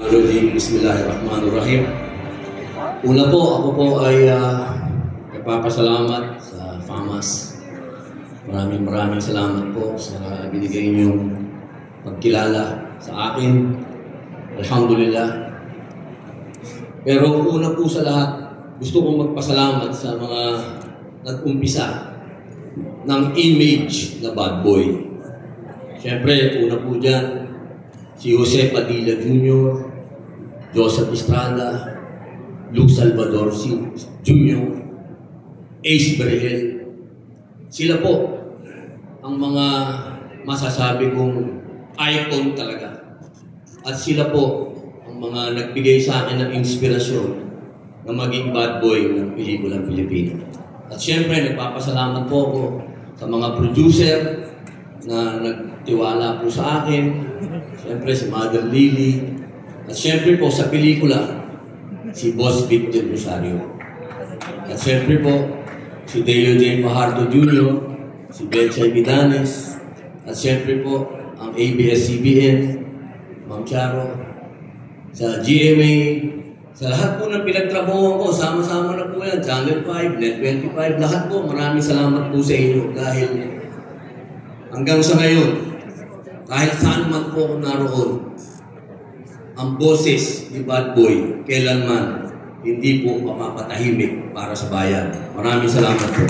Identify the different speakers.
Speaker 1: Bismillahirrahmanirrahim. Una po, ako po ay nagpapasalamat sa FAMAS. Maraming salamat po sa binigay niyong pagkilala sa akin. Alhamdulillah. Pero una po sa lahat, gusto kong magpasalamat sa mga nag-umpisa ng image na bad boy. Siyempre, una po dyan, si Jose Padilla Jr., Joseph Estrada, Luke Salvador Jr., Ace Berhel. Sila po ang mga masasabi kong icon talaga. At sila po ang mga nagbigay sa akin ng inspirasyon na maging bad boy ng pelikulang Pilipino. At siyempre, nagpapasalamat po ako sa mga producer na nagtiwala po sa akin. Siyempre, si Mother Lily. At siyempre po, sa pelikula, si Boss Victor Rosario. At siyempre po, si Deo J. Fajardo Jr., si Betchay Vidanes. At siyempre po, ang ABS-CBN, Ma'am Charo, sa GMA, sa lahat po ng pinagtrabaho ko, sama-sama na po yan, Channel 5, Net 25, lahat po, maraming salamat po sa inyo dahil hanggang sa ngayon, kahit saan man po ako naroon, ang boses ni Bad Boy, kailanman hindi po mapapatahimik para sa bayan. Maraming salamat po.